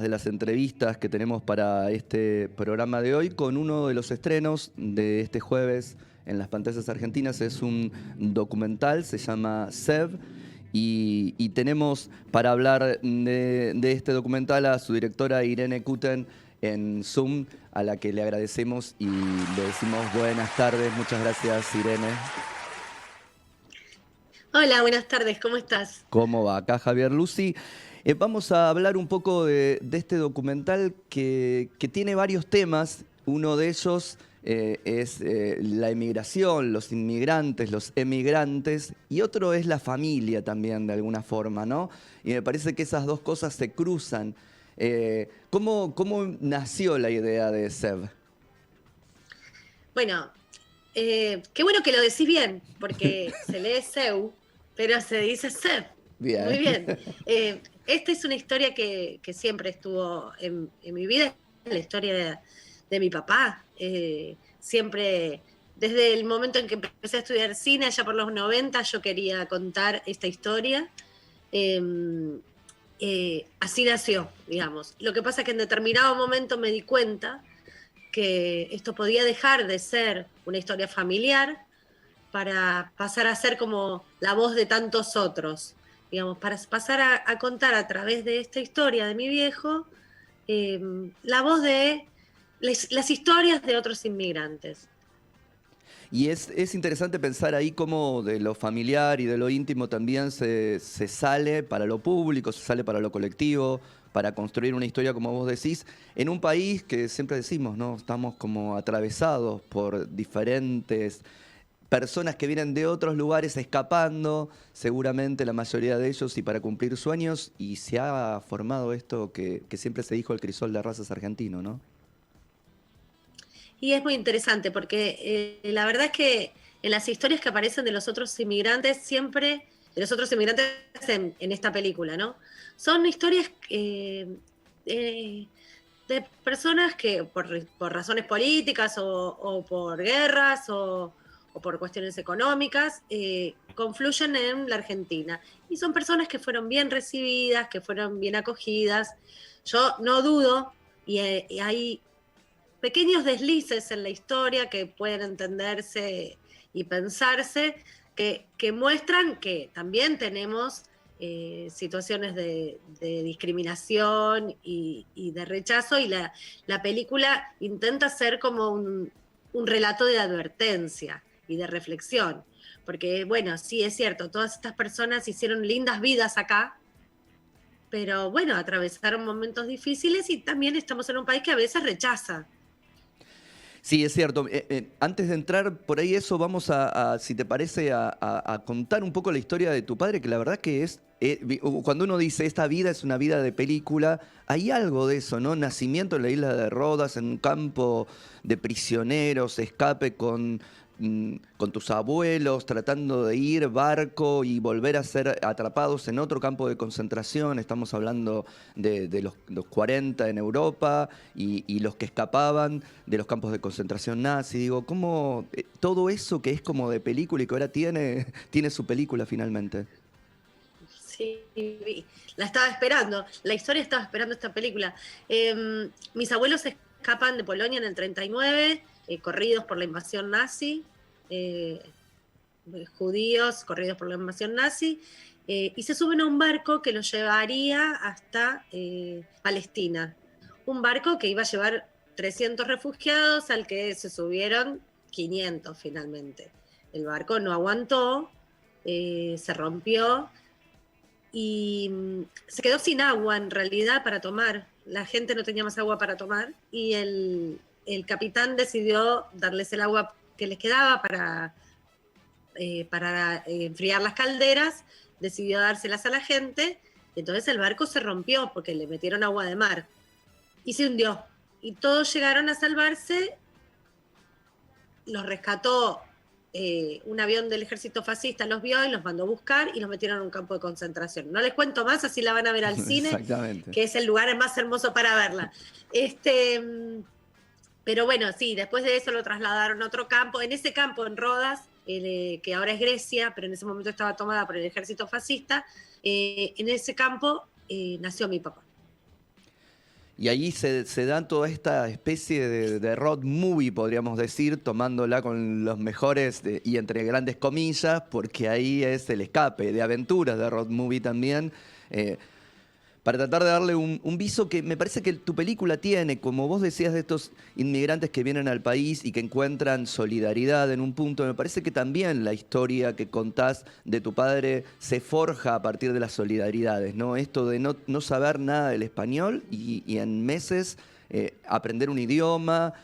de las entrevistas que tenemos para este programa de hoy con uno de los estrenos de este jueves en las pantallas argentinas. Es un documental, se llama Sev, y tenemos para hablar de este documental a su directora Irene Kuten en Zoom, a la que le agradecemos y le decimos buenas tardes. Muchas gracias, Irene. Hola, buenas tardes, ¿cómo estás? ¿Cómo va? Acá Javier Lucy. Vamos a hablar un poco de este documental que tiene varios temas. Uno de ellos es la emigración, los inmigrantes, los emigrantes, y otro es la familia también, de alguna forma, ¿no? Y me parece que esas dos cosas se cruzan. ¿Cómo nació la idea de SEV? Bueno, qué bueno que lo decís bien, porque se lee Seu, pero se dice Seb. Muy Bien. bien. Esta es una historia que siempre estuvo en mi vida, la historia de mi papá. Siempre, desde el momento en que empecé a estudiar cine, allá por los 90, yo quería contar esta historia. Eh, Así nació, digamos. Lo que pasa es que en determinado momento me di cuenta que esto podía dejar de ser una historia familiar para pasar a ser como la voz de tantos otros, digamos, para pasar a contar a través de esta historia de mi viejo eh, la voz de las historias de otros inmigrantes. Y es interesante pensar ahí cómo de lo familiar y de lo íntimo también se sale para lo público, se sale para lo colectivo, para construir una historia, como vos decís, en un país que siempre decimos, ¿no? Estamos como atravesados por diferentes personas que vienen de otros lugares escapando, seguramente la mayoría de ellos, y para cumplir sueños, y se ha formado esto que siempre se dijo el crisol de razas argentino, ¿no? Y es muy interesante porque la verdad es que en las historias que aparecen de los otros inmigrantes, siempre, de los otros inmigrantes en esta película, ¿no? Son historias eh, de personas que por razones políticas o por guerras o por cuestiones económicas confluyen en la Argentina. Y son personas que fueron bien recibidas, que fueron bien acogidas. Yo no dudo, y hay pequeños deslices en la historia que pueden entenderse y pensarse, que muestran que también tenemos situaciones de discriminación y de rechazo, y la película intenta ser como un relato de advertencia y de reflexión. Porque, bueno, sí es cierto, todas estas personas hicieron lindas vidas acá, pero bueno, atravesaron momentos difíciles y también estamos en un país que a veces rechaza. Sí, es cierto. Antes de entrar por ahí eso, vamos si te parece, a contar un poco la historia de tu padre, que la verdad que es, cuando uno dice esta vida es una vida de película, hay algo de eso, ¿no? Nacimiento en la isla de Rodas, en un campo de prisioneros, escape con tus abuelos, tratando de ir barco y volver a ser atrapados en otro campo de concentración. Estamos hablando de los 40 en Europa y los que escapaban de los campos de concentración nazi. Digo, ¿cómo todo eso que es como de película y que ahora tiene su película finalmente? Sí, la estaba esperando, la historia estaba esperando esta película. Mis abuelos escapan de Polonia en el 39, corridos por la invasión nazi, eh, judíos corridos por la invasión nazi, y se suben a un barco que los llevaría hasta Palestina. Un barco que iba a llevar 300 refugiados, al que se subieron 500 finalmente. El barco no aguantó, se rompió y se quedó sin agua en realidad para tomar. La gente no tenía más agua para tomar y el capitán decidió darles el agua que les quedaba para enfriar las calderas, decidió dárselas a la gente, y entonces el barco se rompió porque le metieron agua de mar y se hundió. Y todos llegaron a salvarse, los rescató un avión del ejército fascista, los vio y los mandó a buscar y los metieron en un campo de concentración. No les cuento más, así la van a ver al cine, Exactamente. que es el lugar más hermoso para verla. Pero bueno, sí, después de eso lo trasladaron a otro campo. En ese campo, en Rodas, que ahora es Grecia, pero en ese momento estaba tomada por el ejército fascista, en ese campo nació mi papá. Y ahí se da toda esta especie de road movie, podríamos decir, tomándola con los mejores y entre grandes comillas, porque ahí es el escape de aventuras de road movie también. eh, para tratar de darle un viso que me parece que tu película tiene, como vos decías, de estos inmigrantes que vienen al país y que encuentran solidaridad en un punto, me parece que también la historia que contás de tu padre se forja a partir de las solidaridades, ¿no? Esto de no saber nada del español y en meses aprender un idioma,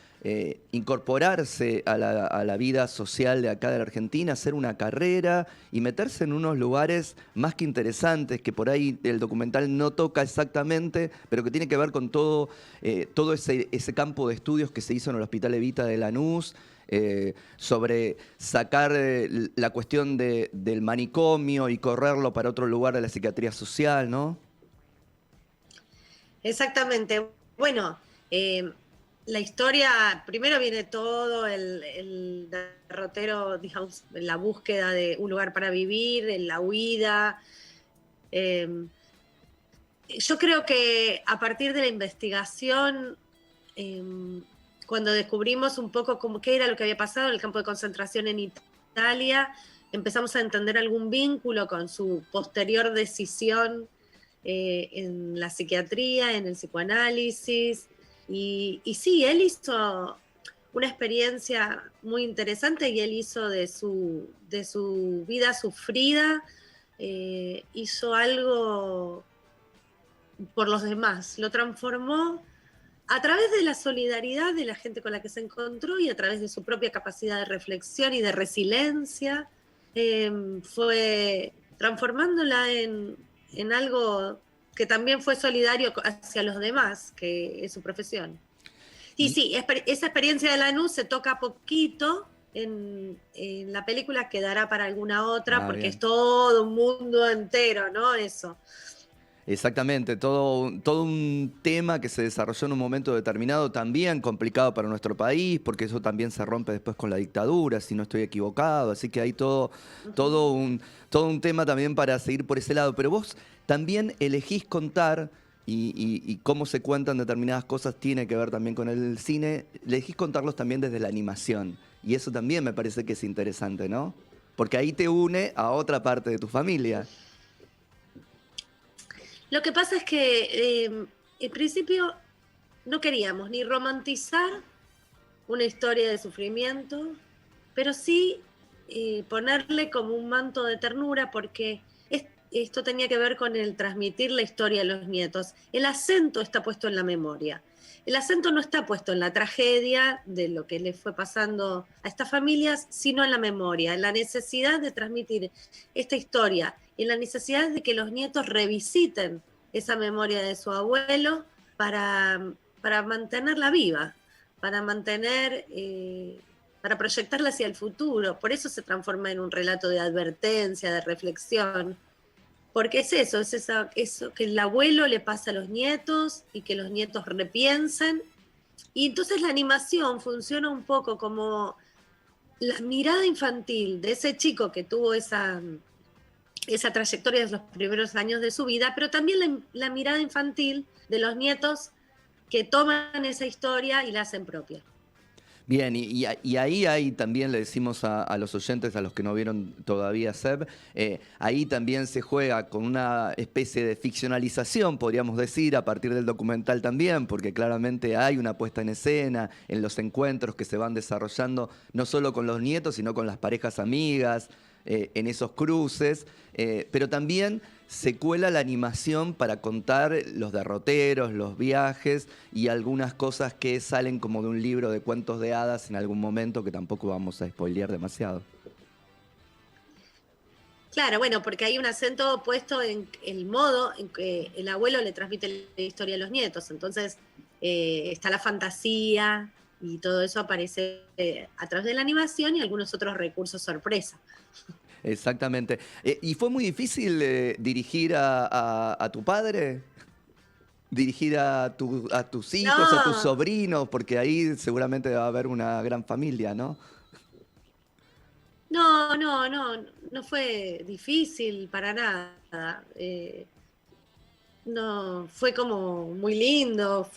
incorporarse a la vida social de acá de la Argentina, hacer una carrera y meterse en unos lugares más que interesantes, que por ahí el documental no toca exactamente, pero que tiene que ver con todo ese campo de estudios que se hizo en el Hospital Evita de Lanús, sobre sacar la cuestión del manicomio y correrlo para otro lugar de la psiquiatría social, ¿no? Exactamente. Bueno, eh, la historia, primero viene todo el derrotero, digamos, la búsqueda de un lugar para vivir, en la huida. Eh, yo creo que a partir de la investigación, eh, cuando descubrimos un poco qué era lo que había pasado en el campo de concentración en Italia, empezamos a entender algún vínculo con su posterior decisión en la psiquiatría, en el psicoanálisis. Y sí, él hizo una experiencia muy interesante y él hizo de su vida sufrida, hizo algo por los demás, lo transformó a través de la solidaridad de la gente con la que se encontró y a través de su propia capacidad de reflexión y de resiliencia, fue transformándola en algo que también fue solidario hacia los demás, que es su profesión. Y Y, sí, esa experiencia de Lanús se toca poquito en la película, quedará para alguna otra, porque es bien. todo un mundo entero, ¿no? Eso. Exactamente, todo un tema que se desarrolló en un momento determinado, también complicado para nuestro país, porque eso también se rompe después con la dictadura, si no estoy equivocado, así que hay Ujú. todo un, todo un tema también para seguir por ese lado. Pero vos también elegís contar, y cómo se cuentan determinadas cosas tiene que ver también con el cine, elegís contarlos también desde la animación, y eso también me parece que es interesante, ¿no? Porque ahí te une a otra parte de tu familia. Lo que pasa es que en principio no queríamos ni romantizar una historia de sufrimiento, pero sí ponerle como un manto de ternura, porque esto tenía que ver con el transmitir la historia a los nietos. El acento está puesto en la memoria. El acento no está puesto en la tragedia de lo que le fue pasando a estas familias, sino en la memoria, en la necesidad de transmitir esta historia, en la necesidad de que los nietos revisiten esa memoria de su abuelo para mantenerla viva, para mantener, para proyectarla hacia el futuro. Por eso se transforma en un relato de advertencia, de reflexión, porque eso que el abuelo le pasa a los nietos y que los nietos repiensan. Y entonces la animación funciona un poco como la mirada infantil de ese chico que tuvo esa trayectoria de los primeros años de su vida, pero también la mirada infantil de los nietos que toman esa historia y la hacen propia. Bien, y ahí hay también le decimos a los oyentes, a los que no vieron todavía Seb, ahí también se juega con una especie de ficcionalización, podríamos decir, a partir del documental también, porque claramente hay una puesta en escena en los encuentros que se van desarrollando, no solo con los nietos, sino con las parejas amigas, en esos cruces, pero también se cuela la animación para contar los derroteros, los viajes y algunas cosas que salen como de un libro de cuentos de hadas en algún momento que tampoco vamos a spoilear demasiado. Claro, bueno, porque hay un acento puesto en el modo en que el abuelo le transmite la historia a los nietos. Entonces, está la fantasía y todo eso aparece a través de la animación y algunos otros recursos sorpresa. Exactamente. ¿Y fue muy difícil dirigir a tu padre? ¿Dirigir a tus hijos, a tus No, sobrinos? Porque ahí seguramente va a haber una gran familia, ¿no? no fue difícil para nada. no, fue como muy lindo,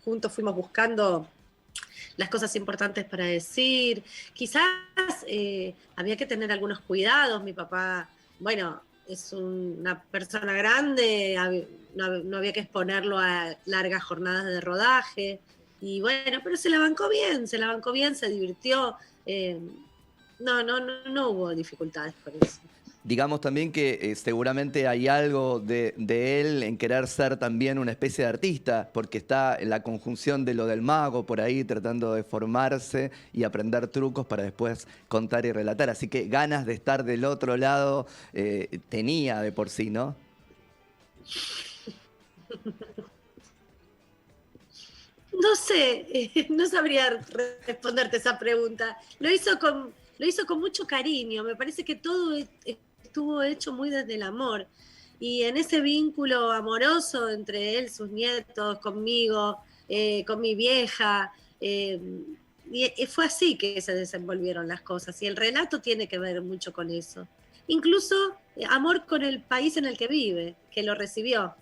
juntos fuimos buscando las cosas importantes para decir. Quizás había que tener algunos cuidados. Mi papá, bueno, es una persona grande, no había que exponerlo a largas jornadas de rodaje. Y bueno, pero se la bancó bien, se divirtió. eh, no hubo dificultades con eso. Digamos también que seguramente hay algo de él en querer ser también una especie de artista, porque está en la conjunción de lo del mago por ahí, tratando de formarse y aprender trucos para después contar y relatar. Así que ganas de estar del otro lado tenía de por sí, ¿no? No sé, no sabría responderte esa pregunta. Lo hizo con mucho cariño. Me parece que todo estuvo hecho muy desde el amor. Y en ese vínculo amoroso entre él, sus nietos, conmigo, con mi vieja, eh, y fue así que se desenvolvieron las cosas. Y el relato tiene que ver mucho con eso. Incluso amor con el país en el que vive, que lo recibió,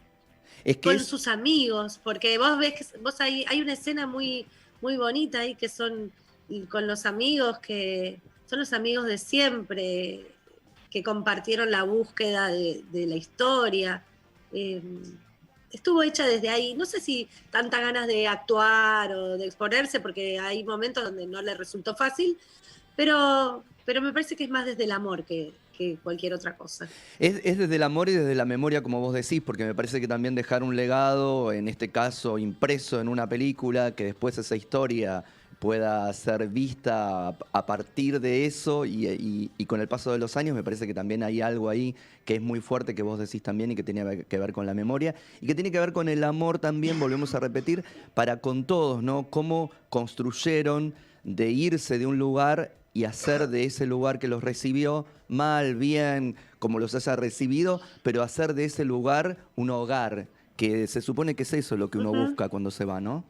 Es que con es, sus amigos, porque vos ves que hay una escena muy, muy bonita ahí que son y con los amigos que son los amigos de siempre, que compartieron la búsqueda de la historia. Eh, Estuvo hecha desde ahí. No sé si tanta ganas de actuar o de exponerse, porque hay momentos donde no le resultó fácil, pero me parece que es más desde el amor que cualquier otra cosa. es desde el amor y desde la memoria, como vos decís, porque me parece que también dejar un legado, en este caso impreso en una película, que después esa historia pueda ser vista a partir de eso y con el paso de los años, me parece que también hay algo ahí que es muy fuerte, que vos decís también y que tiene que ver con la memoria y que tiene que ver con el amor también, volvemos a repetir, para con todos, ¿no? Cómo construyeron de irse de un lugar y hacer de ese lugar que los recibió, mal, bien, como los haya recibido, pero hacer de ese lugar un hogar, que se supone que es eso lo que uno Ujú. busca cuando se va, ¿no?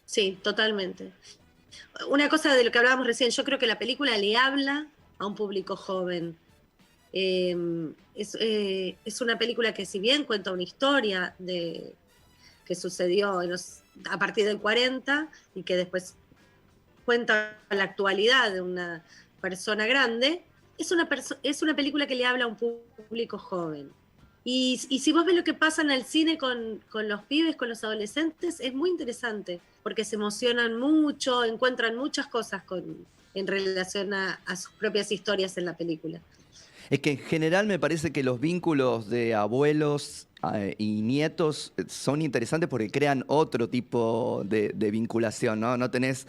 Sí, totalmente. Una cosa de lo que hablábamos recién, yo creo que la película le habla a un público joven. Es una película que, si bien cuenta una historia que sucedió a partir del 40 y que después cuenta la actualidad de una persona grande, es una película que le habla a un público joven. Y si vos ves lo que pasa en el cine con los pibes, con los adolescentes, es muy interesante, porque se emocionan mucho, encuentran muchas cosas en relación a sus propias historias en la película. Es que en general me parece que los vínculos de abuelos y nietos son interesantes porque crean otro tipo de vinculación, ¿no? No tenés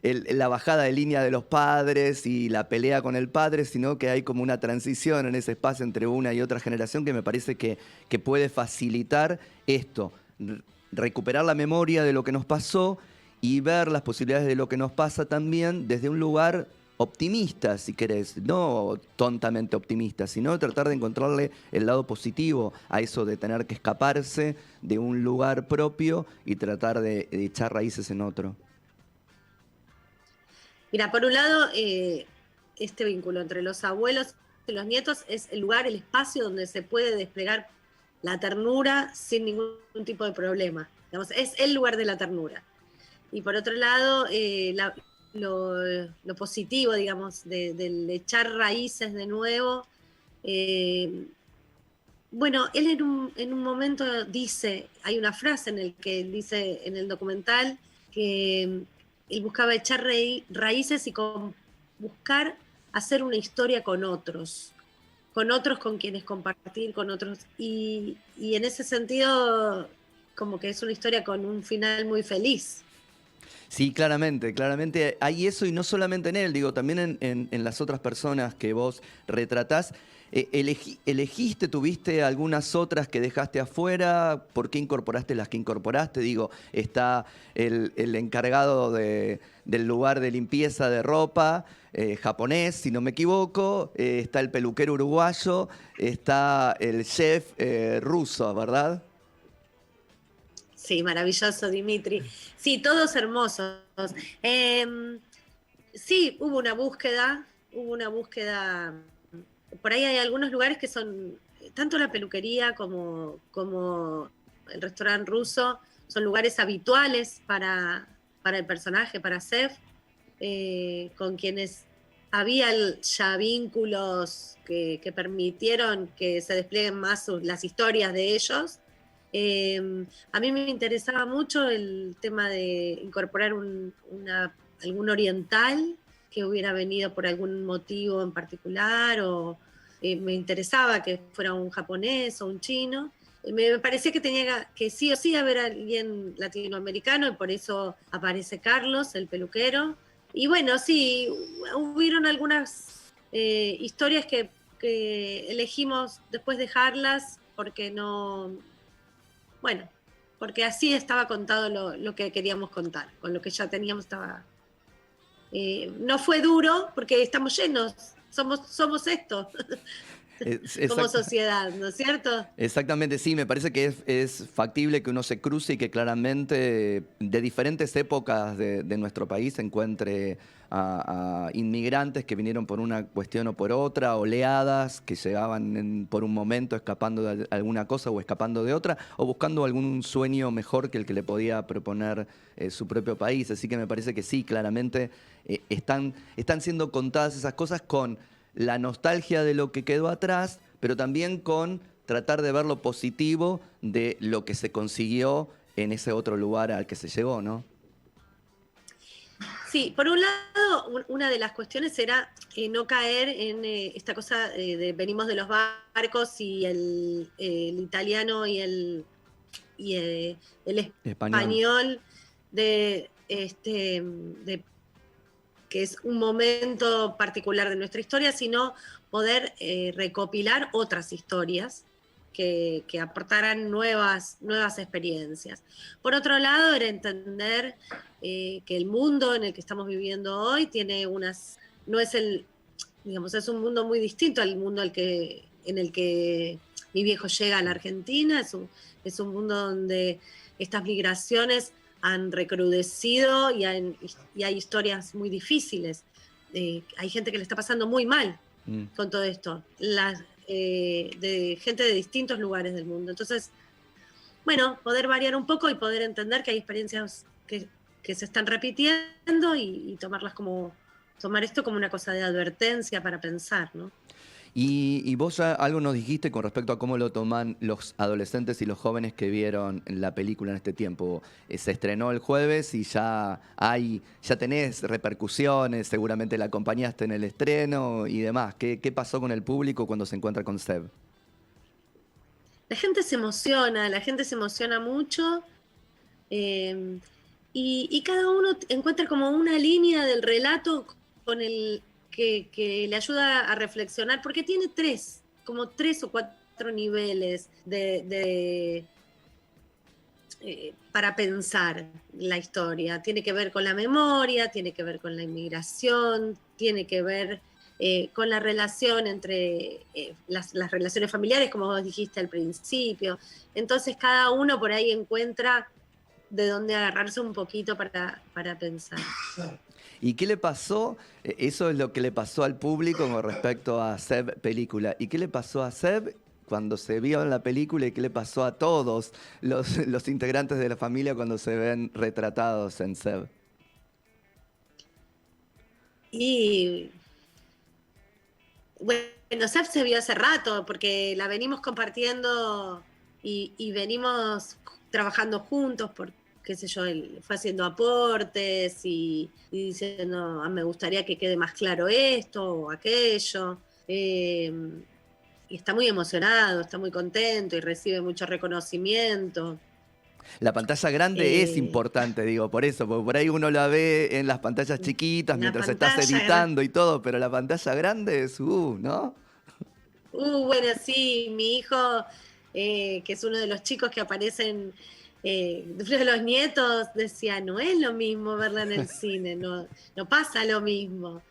la bajada de línea de los padres y la pelea con el padre, sino que hay como una transición en ese espacio entre una y otra generación que me parece que puede facilitar esto, recuperar la memoria de lo que nos pasó y ver las posibilidades de lo que nos pasa también desde un lugar optimista, si querés, no tontamente optimista, sino tratar de encontrarle el lado positivo a eso de tener que escaparse de un lugar propio y tratar de echar raíces en otro. Mira, por un lado, este vínculo entre los abuelos y los nietos es el lugar, el espacio donde se puede desplegar la ternura sin ningún tipo de problema. Digamos, es el lugar de la ternura. Y por otro lado, lo positivo, digamos, del echar raíces de nuevo. eh, bueno, él en un momento dice, hay una frase en el que él dice en el documental que él buscaba echar raíces y buscar hacer una historia con otros con quienes compartir, con otros. Y en ese sentido, como que es una historia con un final muy feliz. Sí, claramente, claramente hay eso y no solamente en él, digo, también en las otras personas que vos retratás. ¿Elegiste, tuviste algunas otras que dejaste afuera? ¿Por qué incorporaste las que incorporaste? Digo, está el encargado del lugar de limpieza de ropa, japonés, si no me equivoco, está el peluquero uruguayo, está el chef ruso, ¿verdad? Sí, maravilloso, Dimitri. Sí, todos hermosos. Eh, sí, hubo una búsqueda. Por ahí hay algunos lugares que son tanto la peluquería como el restaurante ruso son lugares habituales para el personaje, para Sef, con quienes había ya vínculos que permitieron que se desplieguen más las historias de ellos. A mí me interesaba mucho el tema de incorporar algún oriental que hubiera venido por algún motivo en particular, o me interesaba que fuera un japonés o un chino. Me parecía que tenía que sí o sí haber alguien latinoamericano, y por eso aparece Carlos, el peluquero. Y bueno, sí, hubieron algunas historias que elegimos después dejarlas porque no, bueno, porque así estaba contado lo que queríamos contar, con lo que ya teníamos estaba... no fue duro porque estamos llenos, somos esto como Exacto. sociedad, ¿no es cierto? Exactamente, sí, me parece que es factible que uno se cruce y que claramente de diferentes épocas de nuestro país se encuentre a inmigrantes que vinieron por una cuestión o por otra, oleadas que llegaban por un momento escapando de alguna cosa o escapando de otra, o buscando algún sueño mejor que el que le podía proponer su propio país. Así que me parece que sí, claramente están siendo contadas esas cosas con la nostalgia de lo que quedó atrás, pero también con tratar de ver lo positivo de lo que se consiguió en ese otro lugar al que se llegó, ¿no? Sí, por un lado, una de las cuestiones era no caer en esta cosa de venimos de los barcos y el italiano y el Español. español de que es un momento particular de nuestra historia, sino poder recopilar otras historias que aportaran nuevas experiencias. Por otro lado, era entender que el mundo en el que estamos viviendo hoy tiene no es digamos, es un mundo muy distinto al mundo en el que mi viejo llega a la Argentina. Es un mundo donde estas migraciones han recrudecido y hay historias muy difíciles. Hay gente que le está pasando muy mal con todo esto, de gente de distintos lugares del mundo. Entonces, bueno, poder variar un poco y poder entender que hay experiencias que se están repitiendo y tomar esto como una cosa de advertencia para pensar, ¿no? Y vos ya algo nos dijiste con respecto a cómo lo toman los adolescentes y los jóvenes que vieron la película en este tiempo. Se estrenó el jueves y ya tenés repercusiones, seguramente la acompañaste en el estreno y demás. ¿Qué pasó con el público cuando se encuentra con Seb? La gente se emociona mucho, y cada uno encuentra como una línea del relato con el que le ayuda a reflexionar, porque tiene como tres o cuatro niveles para pensar la historia. Tiene que ver con la memoria, tiene que ver con la inmigración, tiene que ver con la relación entre las relaciones familiares, como vos dijiste al principio. Entonces cada uno por ahí encuentra de dónde agarrarse un poquito para pensar. ¿Y qué le pasó? Eso es lo que le pasó al público con respecto a Seb película. ¿Y qué le pasó a Seb cuando se vio en la película y qué le pasó a todos los integrantes de la familia cuando se ven retratados en Seb? Y bueno, Seb se vio hace rato, porque la venimos compartiendo y venimos trabajando juntos por, qué sé yo, él fue haciendo aportes y diciendo, me gustaría que quede más claro esto o aquello. Y está muy emocionado, está muy contento y recibe mucho reconocimiento. La pantalla grande es Eh, importante, digo, por eso, porque por ahí uno la ve en las pantallas chiquitas la mientras estás pantalla, editando y todo, pero la pantalla grande es, ¿no? bueno, sí, mi hijo, que es uno de los chicos que aparecen, de los nietos, decía, no es lo mismo verla en el cine, no pasa lo mismo.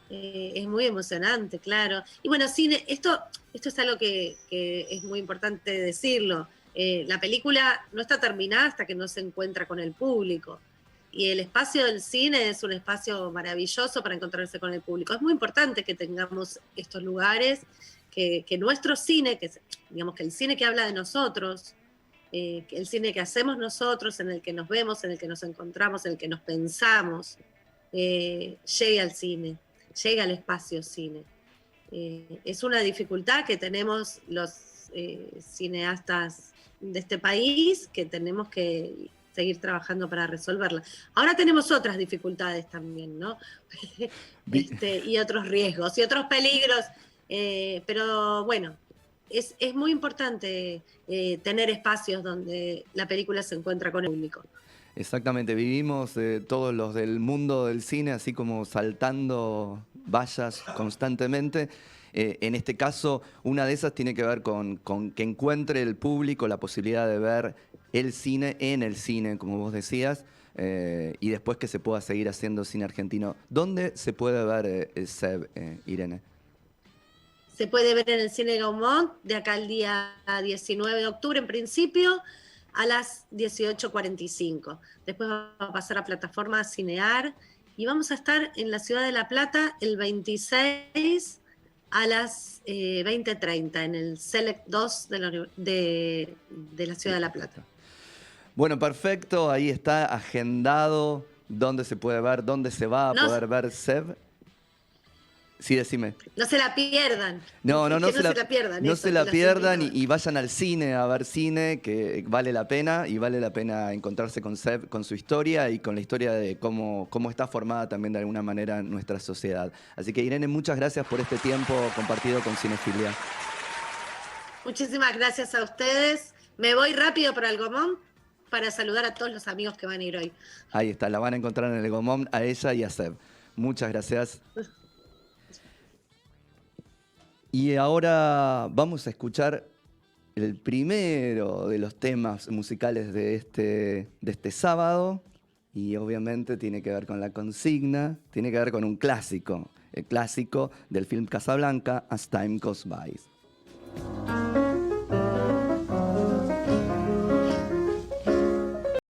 Es muy emocionante, claro. Y bueno, cine, esto es algo que es muy importante decirlo. La película no está terminada hasta que no se encuentra con el público. Y el espacio del cine es un espacio maravilloso para encontrarse con el público. Es muy importante que tengamos estos lugares, que nuestro cine, que digamos que el cine que habla de nosotros, el cine que hacemos nosotros, en el que nos vemos, en el que nos encontramos, en el que nos pensamos, llegue al cine, llegue al espacio cine. Es una dificultad que tenemos los cineastas de este país, que tenemos que seguir trabajando para resolverla. Ahora tenemos otras dificultades también, ¿no? Y otros riesgos y otros peligros, pero bueno, es muy importante tener espacios donde la película se encuentra con el público. Exactamente, vivimos todos los del mundo del cine así como saltando vallas constantemente. En este caso, una de esas tiene que ver con que encuentre el público la posibilidad de ver el cine en el cine, como vos decías, y después que se pueda seguir haciendo cine argentino. ¿Dónde se puede ver SEB, Irene? Se puede ver en el Cine Gaumont de acá al día 19 de octubre en principio, a las 18:45. Después va a pasar a plataforma Cinear y vamos a estar en la ciudad de La Plata el 26 a las 20:30 en el Select 2 de la ciudad de La Plata. Bueno, perfecto, ahí está agendado dónde se puede ver, dónde se va a poder ver SEB. Sí, decime. No se la pierdan. No se la pierdan. No eso, se la pierdan invito. y vayan al cine a ver cine, que vale la pena, y vale la pena encontrarse con Seb, con su historia y con la historia de cómo está formada también de alguna manera nuestra sociedad. Así que Irene, muchas gracias por este tiempo compartido con Cinefilia. Muchísimas gracias a ustedes. Me voy rápido para el Gaumont para saludar a todos los amigos que van a ir hoy. Ahí está, la van a encontrar en el Gaumont a ella y a Seb. Muchas gracias. Y ahora vamos a escuchar el primero de los temas musicales de este sábado. Y obviamente tiene que ver con la consigna, tiene que ver con un clásico, el clásico del film Casablanca, As Time Goes By.